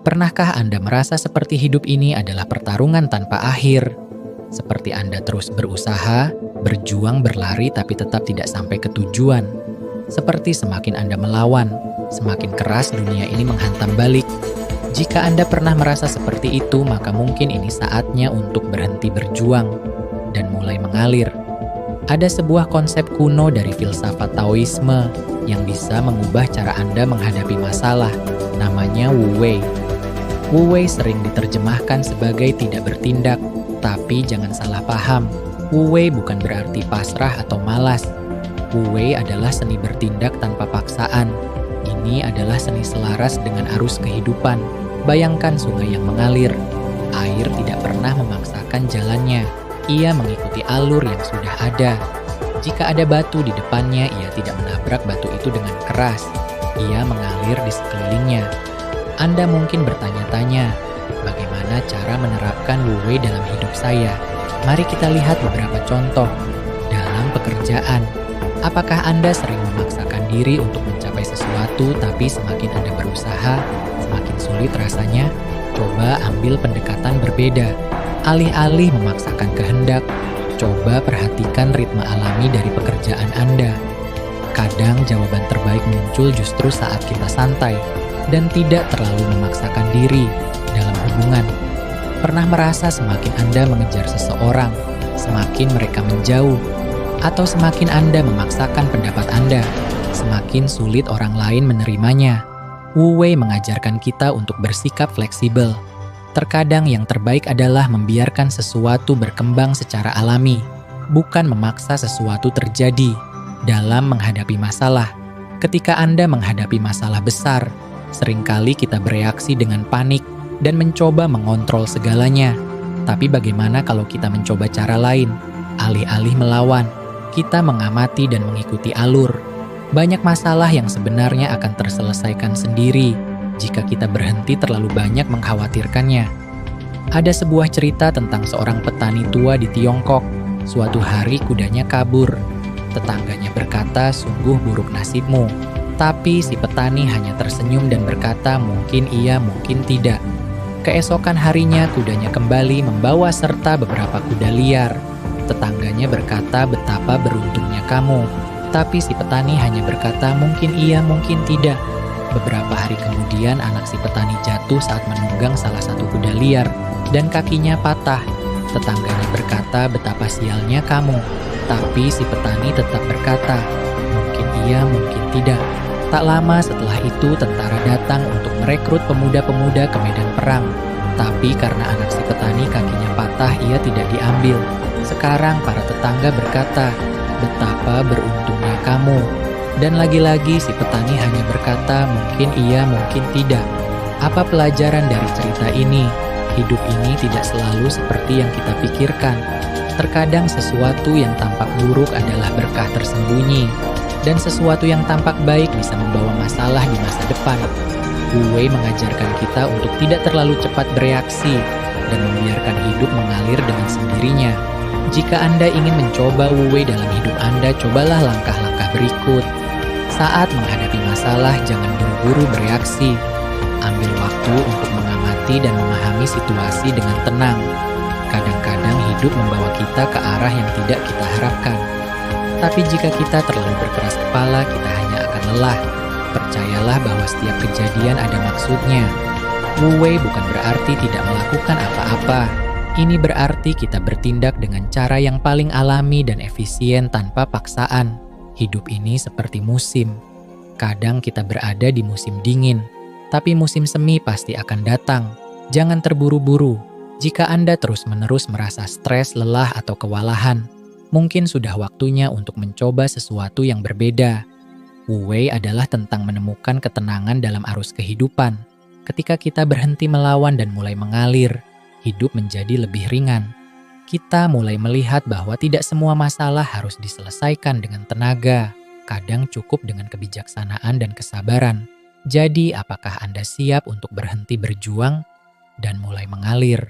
Pernahkah Anda merasa seperti hidup ini adalah pertarungan tanpa akhir? Seperti Anda terus berusaha, berjuang, berlari tapi tetap tidak sampai ke tujuan. Seperti semakin Anda melawan, semakin keras dunia ini menghantam balik. Jika Anda pernah merasa seperti itu, maka mungkin ini saatnya untuk berhenti berjuang dan mulai mengalir. Ada sebuah konsep kuno dari filsafat Taoisme yang bisa mengubah cara Anda menghadapi masalah. Namanya Wu Wei. Wu Wei sering diterjemahkan sebagai tidak bertindak, tapi jangan salah paham. Wu Wei bukan berarti pasrah atau malas. Wu Wei adalah seni bertindak tanpa paksaan. Ini adalah seni selaras dengan arus kehidupan. Bayangkan sungai yang mengalir. Air tidak pernah memaksakan jalannya. Ia mengikuti alur yang sudah ada. Jika ada batu di depannya, ia tidak menabrak batu itu dengan keras. Ia mengalir di sekelilingnya. Anda mungkin bertanya-tanya, bagaimana cara menerapkan Wu Wei dalam hidup saya? Mari kita lihat beberapa contoh. Dalam pekerjaan, apakah Anda sering memaksakan diri untuk mencapai sesuatu, tapi semakin Anda berusaha, semakin sulit rasanya? Coba ambil pendekatan berbeda. Alih-alih memaksakan kehendak, coba perhatikan ritme alami dari pekerjaan Anda. Kadang jawaban terbaik muncul justru saat kita santai dan tidak terlalu memaksakan diri dalam hubungan. Pernah merasa semakin Anda mengejar seseorang, semakin mereka menjauh, atau semakin Anda memaksakan pendapat Anda, semakin sulit orang lain menerimanya? Wu Wei mengajarkan kita untuk bersikap fleksibel. Terkadang yang terbaik adalah membiarkan sesuatu berkembang secara alami, bukan memaksa sesuatu terjadi. Dalam menghadapi masalah, ketika Anda menghadapi masalah besar, seringkali kita bereaksi dengan panik dan mencoba mengontrol segalanya. Tapi bagaimana kalau kita mencoba cara lain? Alih-alih melawan, kita mengamati dan mengikuti alur. Banyak masalah yang sebenarnya akan terselesaikan sendiri jika kita berhenti terlalu banyak mengkhawatirkannya. Ada sebuah cerita tentang seorang petani tua di Tiongkok. Suatu hari kudanya kabur. Tetangganya berkata, "Sungguh buruk nasibmu." Tapi si petani hanya tersenyum dan berkata, "Mungkin iya, mungkin tidak." Keesokan harinya kudanya kembali membawa serta beberapa kuda liar. Tetangganya berkata, "Betapa beruntungnya kamu." Tapi si petani hanya berkata, "Mungkin iya, mungkin tidak." Beberapa hari kemudian anak si petani jatuh saat menunggang salah satu kuda liar dan kakinya patah. Tetangganya berkata, "Betapa sialnya kamu." Tapi si petani tetap berkata, "Mungkin iya, mungkin tidak." Tak lama setelah itu tentara datang untuk merekrut pemuda-pemuda ke medan perang. Tapi karena anak si petani kakinya patah, ia tidak diambil. Sekarang para tetangga berkata, "Betapa beruntungnya kamu." Dan lagi-lagi si petani hanya berkata, "Mungkin iya, mungkin tidak." Apa pelajaran dari cerita ini? Hidup ini tidak selalu seperti yang kita pikirkan. Terkadang sesuatu yang tampak buruk adalah berkah tersembunyi. Dan sesuatu yang tampak baik bisa membawa masalah di masa depan. Wu Wei mengajarkan kita untuk tidak terlalu cepat bereaksi dan membiarkan hidup mengalir dengan sendirinya. Jika Anda ingin mencoba Wu Wei dalam hidup Anda, cobalah langkah-langkah berikut. Saat menghadapi masalah, jangan buru-buru bereaksi. Ambil waktu untuk mengamati dan memahami situasi dengan tenang. Kadang-kadang hidup membawa kita ke arah yang tidak kita harapkan. Tapi jika kita terlalu berkeras kepala, kita hanya akan lelah. Percayalah bahwa setiap kejadian ada maksudnya. Wu Wei bukan berarti tidak melakukan apa-apa. Ini berarti kita bertindak dengan cara yang paling alami dan efisien tanpa paksaan. Hidup ini seperti musim. Kadang kita berada di musim dingin, tapi musim semi pasti akan datang. Jangan terburu-buru. Jika Anda terus-menerus merasa stres, lelah, atau kewalahan, mungkin sudah waktunya untuk mencoba sesuatu yang berbeda. Wu Wei adalah tentang menemukan ketenangan dalam arus kehidupan. Ketika kita berhenti melawan dan mulai mengalir, hidup menjadi lebih ringan. Kita mulai melihat bahwa tidak semua masalah harus diselesaikan dengan tenaga. Kadang cukup dengan kebijaksanaan dan kesabaran. Jadi, apakah Anda siap untuk berhenti berjuang dan mulai mengalir?